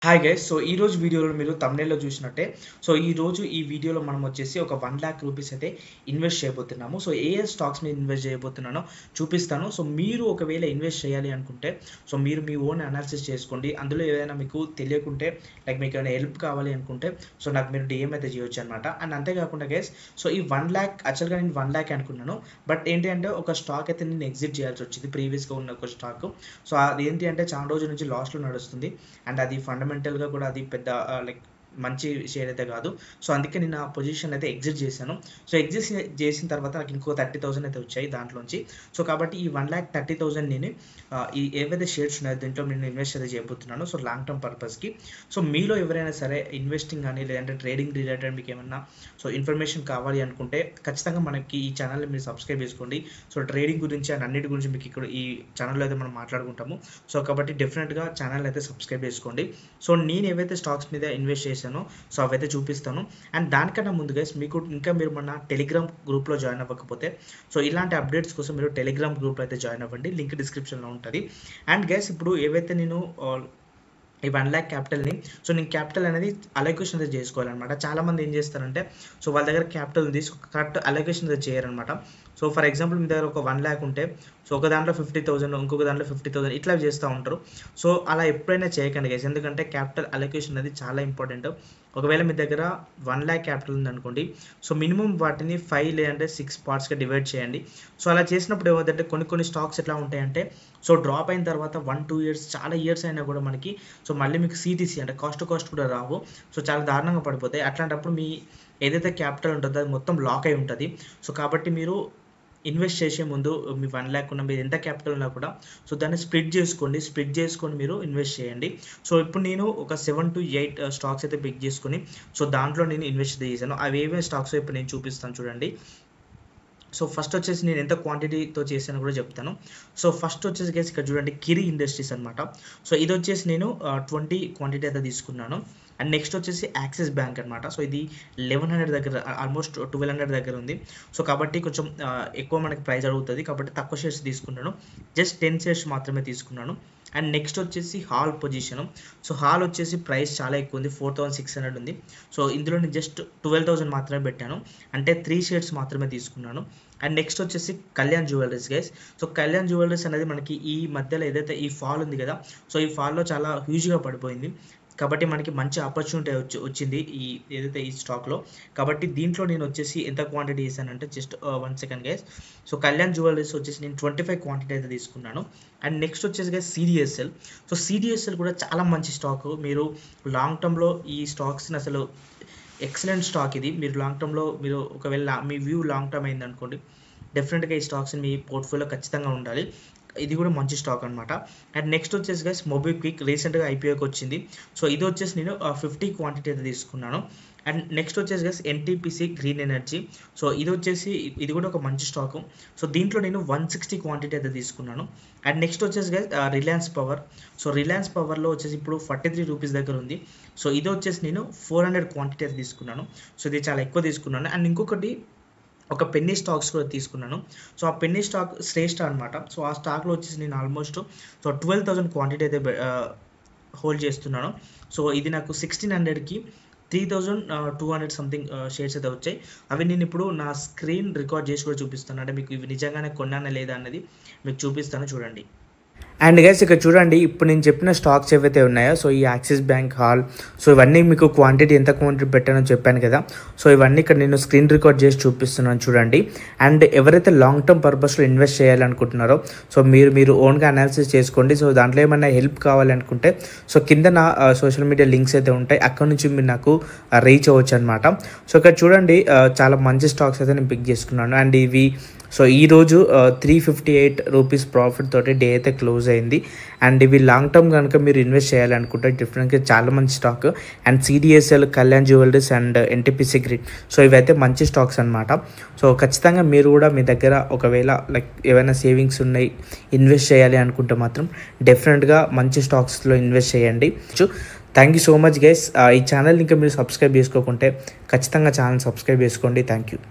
Hi guys. So ఈ రోజు వీడియోలో మీరు థంబ్‌నెయిల్‌లో చూసినట్టే ఈ వీడియోలో మనం వచ్చేసి ఒక 1,00,000 రూపీస్ అయితే ఇన్వెస్ట్ చేయబోతున్నాము. సో ఏ స్టాక్స్ మీద ఇన్వెస్ట్ చేయబోతున్నానో చూపిస్తాను. సో మీరు ఒకవేళ ఇన్వెస్ట్ చేయాలి అనుకుంటే మీరు మీ ఓన్ అనాలిసిస్ చేసుకోండి. అందులో ఏదైనా మీకు తెలియకుంటే మీకు ఏమైనా హెల్ప్ కావాలి అనుకుంటే నాకు మీరు డిఎం అయితే చేయొచ్చు అనమాట. అండ్ అంతేకాకుండా గైస్ ఈ 1,00,000 యాక్చువల్గా నేను 1,00,000 అనుకున్నాను. బట్ ఏంటి అంటే ఒక స్టాక్ అయితే నేను ఎగ్జిట్ చేయాల్సి వచ్చింది, ప్రీవియస్గా ఉన్న ఒక స్టాక్. సో అది ఏంటి అంటే చాలా రోజుల నుంచి లాస్లో నడుస్తుంది. అండ్ అది ఫండమెంటల్గా కూడా అది పెద్ద మంచి షేర్ అయితే కాదు. సో అందుకే నేను ఆ పొజిషన్ అయితే ఎగ్జిట్ చేశాను. సో ఎగ్జిట్ చేసిన తర్వాత నాకు ఇంకో 30,000 అయితే వచ్చాయి దాంట్లోంచి. సో కాబట్టి ఈ 1,30,000 నేను ఈ ఏవైతే షేర్స్ ఉన్నాయో దీంట్లో నేను ఇన్వెస్ట్ అయితే చేయబోతున్నాను. సో లాంగ్ టర్మ్ పర్పస్కి. సో మీలో ఎవరైనా సరే ఇన్వెస్టింగ్ కానీ లేదంటే ట్రేడింగ్ రిలేటెడ్ మీకు ఏమన్నా ఇన్ఫర్మేషన్ కావాలి అనుకుంటే ఖచ్చితంగా మనకి ఈ ఛానల్ని మీరు సబ్స్క్రైబ్ చేసుకోండి. సో ట్రేడింగ్ గురించి అండ్ అన్నిటి గురించి మీకు ఇక్కడ ఈ ఛానల్లో అయితే మనం మాట్లాడుకుంటాము. సో కాబట్టి డెఫినెట్గా ఛానల్ అయితే సబ్స్క్రైబ్ చేసుకోండి. సో నేను ఏవైతే స్టాక్స్ మీద ఇన్వెస్ట్ చేశానో సో అవైతే చూపిస్తాను. అండ్ దానికన్నా ముందుగా మీరు మన టెలిగ్రామ్ గ్రూప్లో జాయిన్ అవ్వకపోతే ఇలాంటి అప్డేట్స్ కోసం మీరు టెలిగ్రామ్ గ్రూప్లో అయితే జాయిన్ అవ్వండి. లింక్ డిస్క్రిప్షన్లో ఉంటుంది. అండ్ గైస్ ఇప్పుడు ఏవైతే నేను ఈ 1,00,000 క్యాపిటల్ని నేను క్యాపిటల్ అనేది అలొకేషన్ అయితే చేసుకోవాలన్నమాట. చాలామంది ఏం చేస్తారంటే వాళ్ళ దగ్గర క్యాపిటల్ ఉంది, కరెక్ట్ అలొకేషన్ అయితే చేయరనమాట. సో ఫర్ ఎగ్జాంపుల్ మీ దగ్గర ఒక 1,00,000 ఉంటే ఒక దాంట్లో 50,000 ఇంకొక దాంట్లో 50,000 ఇట్లా చేస్తూ ఉంటారు. సో అలా ఎప్పుడైనా చేయకండి గైస్, ఎందుకంటే క్యాపిటల్ అలొకేషన్ అనేది చాలా ఇంపార్టెంట్. ఒకవేళ మీ దగ్గర 1,00,000 క్యాపిటల్ ఉందనుకోండి, సో మినిమం వాటిని 5 లేదంటే 6 పార్ట్స్గా డివైడ్ చేయండి. సో అలా చేసినప్పుడు ఏమవుతుందంటే కొన్ని స్టాక్స్ ఎట్లా ఉంటాయంటే డ్రాప్ అయిన తర్వాత 1-2 ఇయర్స్ చాలా ఇయర్స్ అయినా కూడా మనకి మళ్ళీ మీకు సిటీసీ అంటే కాస్ట్ టు కాస్ట్ కూడా రావు. సో చాలా దారుణంగా పడిపోతాయి. అట్లాంటప్పుడు మీ ఏదైతే క్యాపిటల్ ఉంటుందో అది మొత్తం లాక్ అయి ఉంటుంది. సో కాబట్టి మీరు ఇన్వెస్ట్ చేసే ముందు మీ 1,00,000 ఉన్న మీరు ఎంత క్యాపిటల్ ఉన్నా కూడా దాన్ని స్ప్లిట్ చేసుకొని మీరు ఇన్వెస్ట్ చేయండి. సో ఇప్పుడు నేను ఒక 7 to 8 స్టాక్స్ అయితే పిక్ చేసుకొని దాంట్లో నేను ఇన్వెస్ట్ చేశాను. అవి ఏమేమి స్టాక్స్ ఇప్పుడు నేను చూపిస్తాను చూడండి. సో ఫస్ట్ వచ్చేసి నేను ఎంత క్వాంటిటీతో చేశాను కూడా చెప్తాను. సో ఫస్ట్ వచ్చేసి గైస్ ఇక్కడ చూడండి, కిరి ఇండస్ట్రీస్ అనమాట. సో ఇది వచ్చేసి నేను 20 క్వాంటిటీ అయితే తీసుకున్నాను. అండ్ నెక్స్ట్ వచ్చేసి యాక్సిస్ బ్యాంక్ అనమాట. సో ఇది 1,100 దగ్గర, ఆల్మోస్ట్ 1,200 దగ్గర ఉంది. సో కాబట్టి కొంచెం ఎక్కువ మనకి ప్రైస్ అడుగుతుంది, కాబట్టి తక్కువ షేర్స్ తీసుకున్నాను. జస్ట్ 10 షేర్స్ మాత్రమే తీసుకున్నాను. అండ్ నెక్స్ట్ వచ్చేసి హాల్ పొజిషన్. సో హాల్ వచ్చేసి ప్రైస్ చాలా ఎక్కువ ఉంది, 4,600 ఉంది. సో ఇందులో నేను జస్ట్ 12,000 మాత్రమే పెట్టాను, అంటే 3 షేర్స్ మాత్రమే తీసుకున్నాను. అండ్ నెక్స్ట్ వచ్చేసి Kalyan jewelleries guys. So Kalyan jewelleries అనేది మనకి ఈ మధ్యలో ఏదైతే ఈ ఫాల్ ఉంది కదా, సో ఈ ఫాల్లో చాలా హ్యూజ్గా పడిపోయింది. కాబట్టి మనకి మంచి ఆపర్చునిటీ వచ్చింది ఏదైతే ఈ స్టాక్లో. కాబట్టి దీంట్లో నేను వచ్చేసి ఎంత క్వాంటిటీ చేశానంటే just 1 second guys. So Kalyan jewelleries వచ్చేసి నేను 25 క్వాంటిటీ అయితే తీసుకున్నాను. అండ్ నెక్స్ట్ వచ్చేసి గైస్ సిడిఎస్ఎల్. సో సిడిఎస్ఎల్ కూడా చాలా మంచి స్టాక్. మీరు లాంగ్ టర్మ్లో ఈ స్టాక్స్ని అసలు ఎక్సలెంట్ స్టాక్ ఇది. మీరు లాంగ్ టర్మ్లో మీరు ఒకవేళ మీ వ్యూ లాంగ్ టర్మ్ అయిందనుకోండి, డెఫినెట్గా ఈ స్టాక్స్ని మీ పోర్ట్ఫోలియో ఖచ్చితంగా ఉండాలి. ఇది కూడా మంచి స్టాక్ అనమాట. అండ్ నెక్స్ట్ వచ్చేసి గైస్ మొబిక్విక్ రీసెంట్గా ఐపీఓకి వచ్చింది. సో ఇది వచ్చేసి నేను 50 క్వాంటిటీ అయితే తీసుకున్నాను. అండ్ నెక్స్ట్ వచ్చేసి guys NTPC green energy. So ఇది కూడా ఒక మంచి స్టాక్. సో దీంట్లో నేను 160 క్వాంటిటీ అయితే తీసుకున్నాను. అండ్ నెక్స్ట్ వచ్చేసి guys Reliance power. So Reliance పవర్లో వచ్చేసి ఇప్పుడు 43 రూపీస్ దగ్గర ఉంది. సో ఇది వచ్చేసి నేను 400 క్వాంటిటీ అయితే తీసుకున్నాను. సో ఇది చాలా ఎక్కువ తీసుకున్నాను. అండ్ ఇంకొకటి ఒక పెన్నీ స్టాక్స్ కూడా తీసుకున్నాను. సో ఆ పెన్నీ స్టాక్ శ్రేష్ఠ అనమాట. సో ఆ స్టాక్లో వచ్చేసి నేను ఆల్మోస్ట్ 12,000 క్వాంటిటీ అయితే హోల్డ్ చేస్తున్నాను. సో ఇది నాకు 1,600కి 3,200 సంథింగ్ షేర్స్ అయితే వచ్చాయి. అవి నేను ఇప్పుడు నా స్క్రీన్ రికార్డ్ చేసి కూడా చూపిస్తాను, అంటే మీకు ఇవి నిజంగానే కొన్నానా లేదా అన్నది మీకు చూపిస్తాను చూడండి. అండ్ గైస్ ఇక్కడ చూడండి, ఇప్పుడు నేను చెప్పిన స్టాక్స్ ఏవైతే ఉన్నాయో సో ఈ యాక్సిస్ బ్యాంక్, హాల్, సో ఇవన్నీ మీకు ఎంత క్వాంటిటీ పెట్టానో చెప్పాను కదా. సో ఇవన్నీ ఇక్కడ నేను స్క్రీన్ రికార్డ్ చేసి చూపిస్తున్నాను చూడండి. అండ్ ఎవరైతే లాంగ్ టర్మ్ పర్పస్లో ఇన్వెస్ట్ చేయాలనుకుంటున్నారో సో మీరు ఓన్గా అనాలిసిస్ చేసుకోండి. సో దాంట్లో ఏమైనా హెల్ప్ కావాలనుకుంటే కింద నా సోషల్ మీడియా లింక్స్ అయితే ఉంటాయి, అక్కడ నుంచి మీరు నాకు రీచ్ అవ్వచ్చు అనమాట. సో ఇక్కడ చూడండి చాలా మంచి స్టాక్స్ అయితే నేను పిక్ చేసుకున్నాను. అండ్ ఇవి ఈరోజు 358 రూపీస్ ప్రాఫిట్ తోటి డే అయితే క్లోజ్ అయింది. అండ్ ఇవి లాంగ్ టర్మ్ కనుక మీరు ఇన్వెస్ట్ చేయాలనుకుంటే డెఫినెట్గా చాలా మంచి stock. And CDSL, Kalyan jewelleries and NTPC green, so ఇవైతే మంచి స్టాక్స్ అనమాట. సో ఖచ్చితంగా మీరు కూడా మీ దగ్గర ఒకవేళ ఏమైనా సేవింగ్స్ ఉన్నాయి, ఇన్వెస్ట్ చేయాలి అనుకుంటే మాత్రం డెఫినెట్గా మంచి స్టాక్స్లో ఇన్వెస్ట్ చేయండి. Thank you so much guys. ఈ ఛానల్ ఇంకా మీరు సబ్స్క్రైబ్ చేసుకోకుంటే ఖచ్చితంగా ఛానల్ సబ్స్క్రైబ్ చేసుకోండి. Thank you.